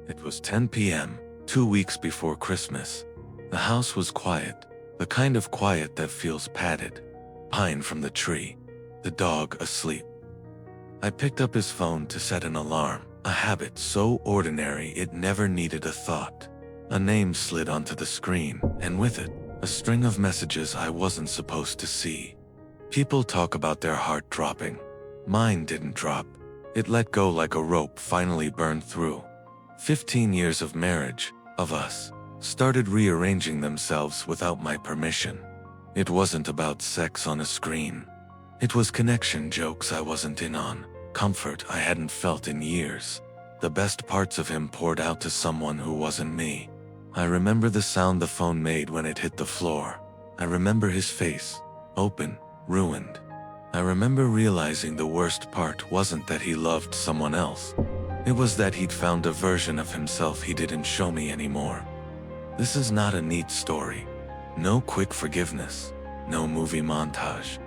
It was 10 p.m., 2 weeks before Christmas. The house was quiet, the kind of quiet that feels padded. Pine from the tree, the dog asleep. I picked up his phone to set an alarm, a habit so ordinary it never needed a thought. A name slid onto the screen, and with it, a string of messages I wasn't supposed to see. People talk about their heart dropping. Mine didn't drop. It let go like a rope finally burned through. 15 years of marriage, of us, started rearranging themselves without my permission. It wasn't about sex on a screen. It was connection jokes I wasn't in on, comfort I hadn't felt in years. The best parts of him poured out to someone who wasn't me. I remember the sound the phone made when it hit the floor. I remember his face, open, ruined. I remember realizing the worst part wasn't that he loved someone else. It was that he'd found a version of himself he didn't show me anymore. This is not a neat story. No quick forgiveness. No movie montage.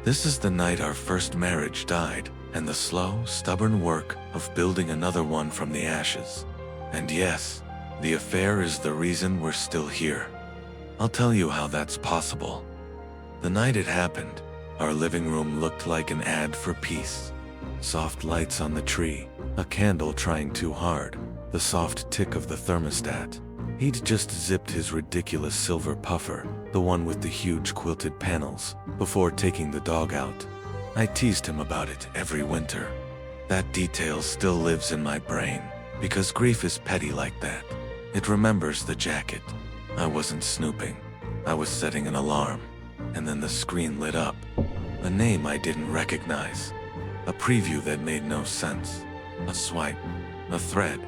This is the night our first marriage died, and the slow, stubborn work of building another one from the ashes. And yes, the affair is the reason we're still here. I'll tell you how that's possible. The night it happened, our living room looked like an ad for peace. Soft lights on the tree, a candle trying too hard, the soft tick of the thermostat. He'd just zipped his ridiculous silver puffer, the one with the huge quilted panels, before taking the dog out. I teased him about it every winter. That detail still lives in my brain, because grief is petty like that. It remembers the jacket. I wasn't snooping. I was setting an alarm. And then the screen lit up. A name I didn't recognize. A preview that made no sense. A swipe. A thread.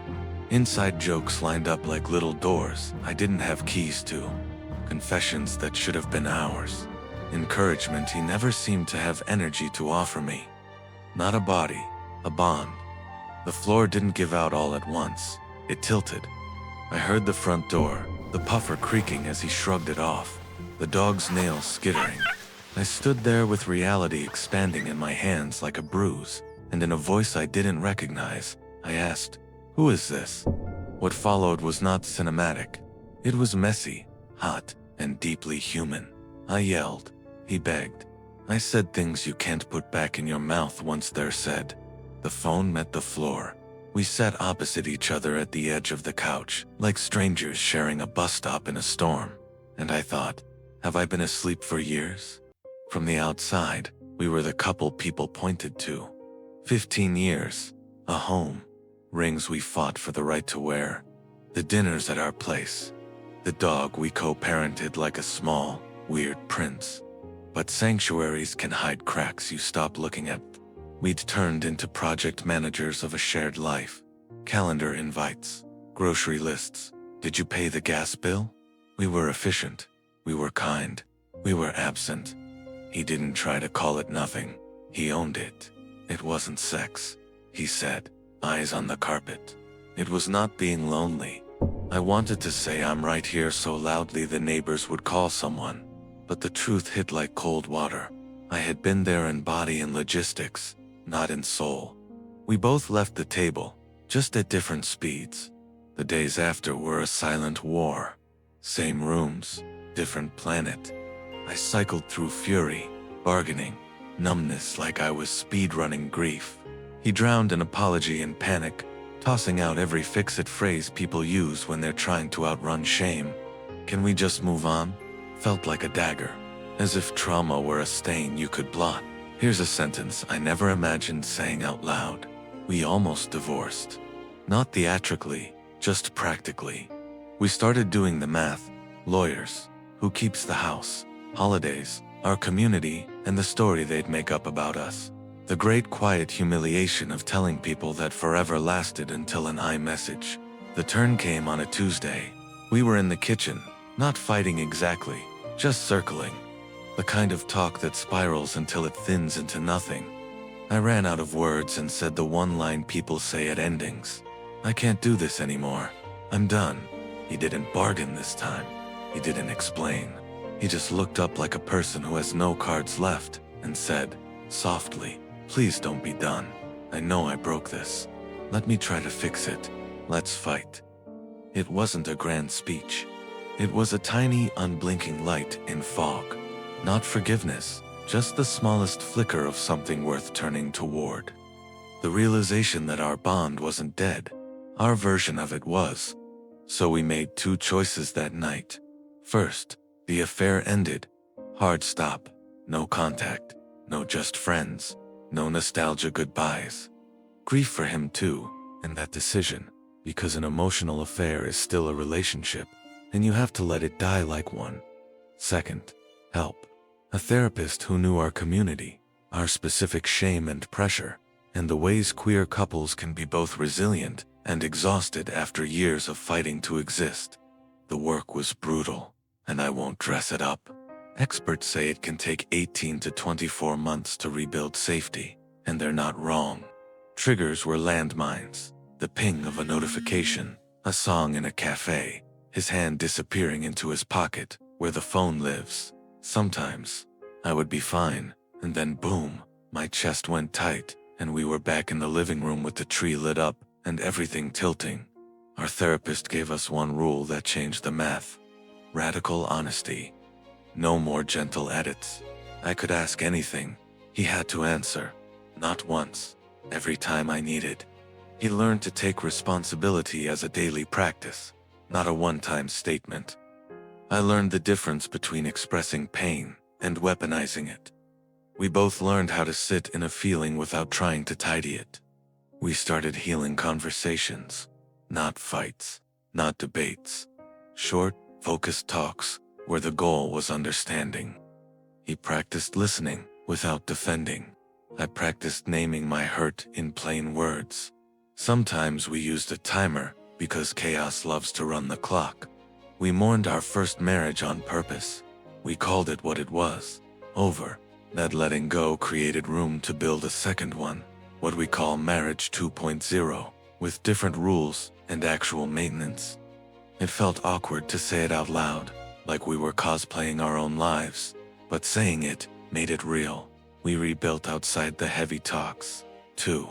Inside jokes lined up like little doors I didn't have keys to. Confessions that should have been ours. Encouragement he never seemed to have energy to offer me. Not a body, a bond. The floor didn't give out all at once. It tilted. I heard the front door, the puffer creaking as he shrugged it off, the dog's nails skittering. I stood there with reality expanding in my hands like a bruise, and in a voice I didn't recognize, I asked, "Who is this?" What followed was not cinematic. It was messy, hot, and deeply human. I yelled. He begged. I said things you can't put back in your mouth once they're said. The phone met the floor. We sat opposite each other at the edge of the couch, like strangers sharing a bus stop in a storm. And I thought, have I been asleep for years? From the outside, we were the couple people pointed to. 15 years, a home, rings we fought for the right to wear, the dinners at our place, the dog we co-parented like a small, weird prince. But sanctuaries can hide cracks you stop looking at. We'd turned into project managers of a shared life. Calendar invites, grocery lists. Did you pay the gas bill? We were efficient. We were kind. We were absent. He didn't try to call it nothing. He owned it. It wasn't sex, he said, eyes on the carpet. It was not being lonely. I wanted to say I'm right here so loudly the neighbors would call someone. But the truth hit like cold water. I had been there in body and logistics, not in soul. We both left the table, just at different speeds. The days after were a silent war. Same rooms, different planet. I cycled through fury, bargaining, numbness like I was speedrunning grief. He drowned in apology and panic, tossing out every fix-it phrase people use when they're trying to outrun shame. Can we just move on? Felt like a dagger, as if trauma were a stain you could blot. Here's a sentence I never imagined saying out loud. We almost divorced. Not theatrically, just practically. We started doing the math. Lawyers. Who keeps the house? Holidays. Our community, and the story they'd make up about us. The great quiet humiliation of telling people that forever lasted until an iMessage. The turn came on a Tuesday. We were in the kitchen, not fighting exactly, just circling. The kind of talk that spirals until it thins into nothing. I ran out of words and said the one line people say at endings. I can't do this anymore. I'm done. He didn't bargain this time. He didn't explain. He just looked up like a person who has no cards left and said, softly, please don't be done. I know I broke this. Let me try to fix it. Let's fight. It wasn't a grand speech. It was a tiny, unblinking light in fog. Not forgiveness, just the smallest flicker of something worth turning toward. The realization that our bond wasn't dead. Our version of it was. So we made two choices that night. First, the affair ended. Hard stop. No contact. No just friends. No nostalgia goodbyes. Grief for him too, and that decision. Because an emotional affair is still a relationship, and you have to let it die like one. Second, help. A therapist who knew our community, our specific shame and pressure, and the ways queer couples can be both resilient and exhausted after years of fighting to exist. The work was brutal, and I won't dress it up. Experts say it can take 18 to 24 months to rebuild safety, and they're not wrong. Triggers were landmines, the ping of a notification, a song in a cafe, his hand disappearing into his pocket, where the phone lives. Sometimes, I would be fine, and then boom, my chest went tight, and we were back in the living room with the tree lit up and everything tilting. Our therapist gave us one rule that changed the math. Radical honesty. No more gentle edits. I could ask anything. He had to answer. Not once. Every time I needed. He learned to take responsibility as a daily practice, not a one-time statement. I learned the difference between expressing pain and weaponizing it. We both learned how to sit in a feeling without trying to tidy it. We started healing conversations, not fights, not debates. Short, focused talks where the goal was understanding. He practiced listening without defending. I practiced naming my hurt in plain words. Sometimes we used a timer because chaos loves to run the clock. We mourned our first marriage on purpose. We called it what it was. Over. That letting go created room to build a second one, what we call marriage 2.0, with different rules and actual maintenance. It felt awkward to say it out loud, like we were cosplaying our own lives, but saying it made it real. We rebuilt outside the heavy talks. 2.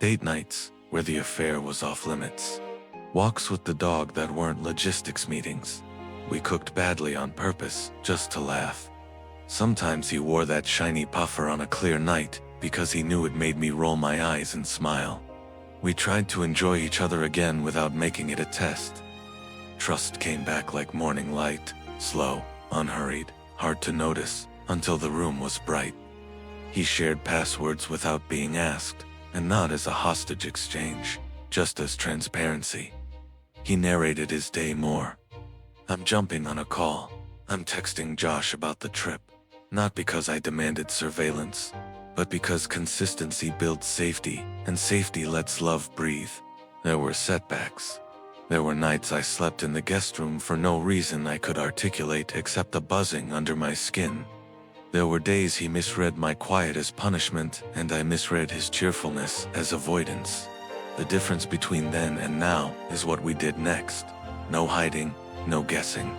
Date nights, where the affair was off limits. Walks with the dog that weren't logistics meetings. We cooked badly on purpose, just to laugh. Sometimes he wore that shiny puffer on a clear night because he knew it made me roll my eyes and smile. We tried to enjoy each other again without making it a test. Trust came back like morning light, slow, unhurried, hard to notice, until the room was bright. He shared passwords without being asked, and not as a hostage exchange, just as transparency. He narrated his day more. I'm jumping on a call. I'm texting Josh about the trip. Not because I demanded surveillance, but because consistency builds safety, and safety lets love breathe. There were setbacks. There were nights I slept in the guest room for no reason I could articulate except a buzzing under my skin. There were days he misread my quiet as punishment, and I misread his cheerfulness as avoidance. The difference between then and now is what we did next. No hiding, no guessing.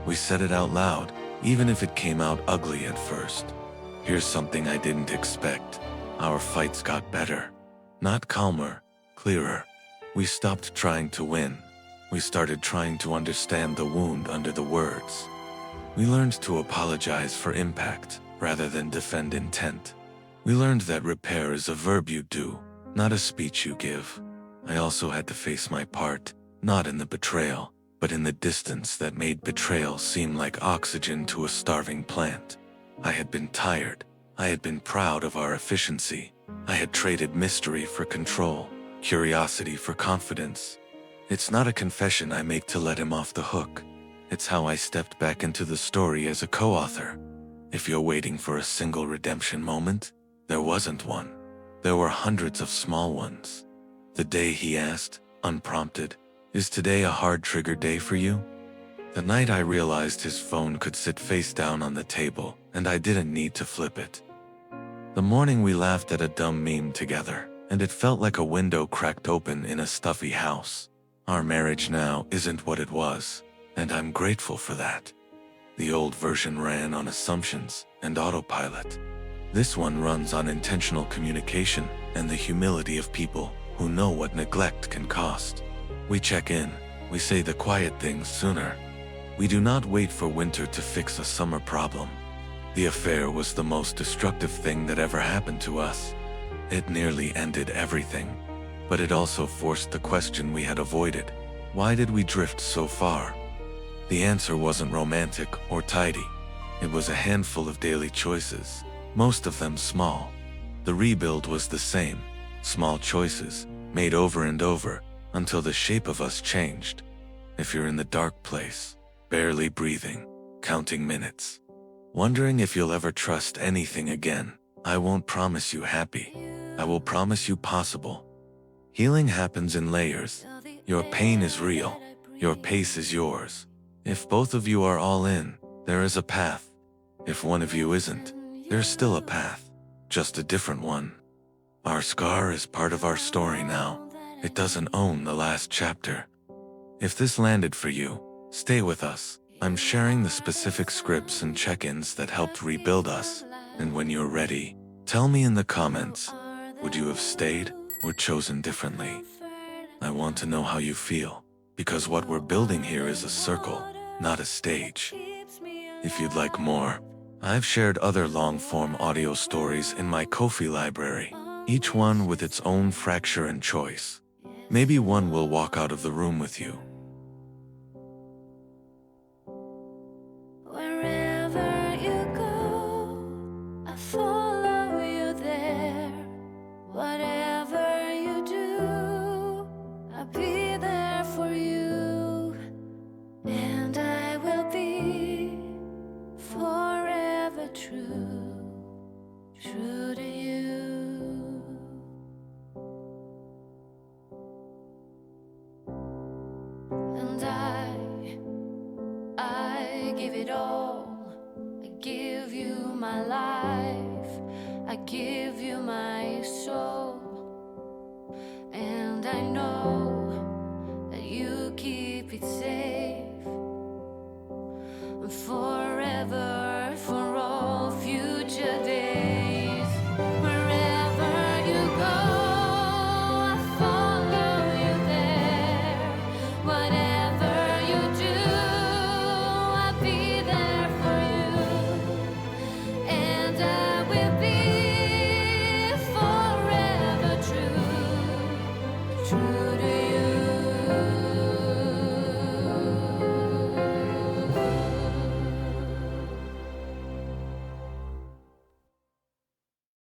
We said it out loud, even if it came out ugly at first. Here's something I didn't expect. Our fights got better. Not calmer, clearer. We stopped trying to win. We started trying to understand the wound under the words. We learned to apologize for impact, rather than defend intent. We learned that repair is a verb you do, not a speech you give. I also had to face my part, not in the betrayal, but in the distance that made betrayal seem like oxygen to a starving plant. I had been tired. I had been proud of our efficiency. I had traded mystery for control, curiosity for confidence. It's not a confession I make to let him off the hook. It's how I stepped back into the story as a co-author. If you're waiting for a single redemption moment, there wasn't one. There were hundreds of small ones. The day he asked, unprompted, "Is today a hard trigger day for you?" The night I realized his phone could sit face down on the table, and I didn't need to flip it. The morning we laughed at a dumb meme together, and it felt like a window cracked open in a stuffy house. Our marriage now isn't what it was, and I'm grateful for that. The old version ran on assumptions and autopilot. This one runs on intentional communication and the humility of people who know what neglect can cost. We check in, we say the quiet things sooner. We do not wait for winter to fix a summer problem. The affair was the most destructive thing that ever happened to us. It nearly ended everything. But it also forced the question we had avoided. Why did we drift so far? The answer wasn't romantic or tidy. It was a handful of daily choices, most of them small. The rebuild was the same, small choices, made over and over, until the shape of us changed. If you're in the dark place, barely breathing, counting minutes, wondering if you'll ever trust anything again, I won't promise you happy. I will promise you possible. Healing happens in layers. Your pain is real. Your pace is yours. If both of you are all in, there is a path. If one of you isn't, there's still a path, just a different one. Our scar is part of our story now. It doesn't own the last chapter. If this landed for you, stay with us. I'm sharing the specific scripts and check-ins that helped rebuild us. And when you're ready, tell me in the comments, would you have stayed or chosen differently? I want to know how you feel, because what we're building here is a circle, not a stage. If you'd like more, I've shared other long-form audio stories in my Ko-fi library, each one with its own fracture and choice. Maybe one will walk out of the room with you. Wherever you go, I follow you there. Whatever you do, I'll be there for you. And I will be forever true, true to you. And I give it all. I give you my life. I give you my soul.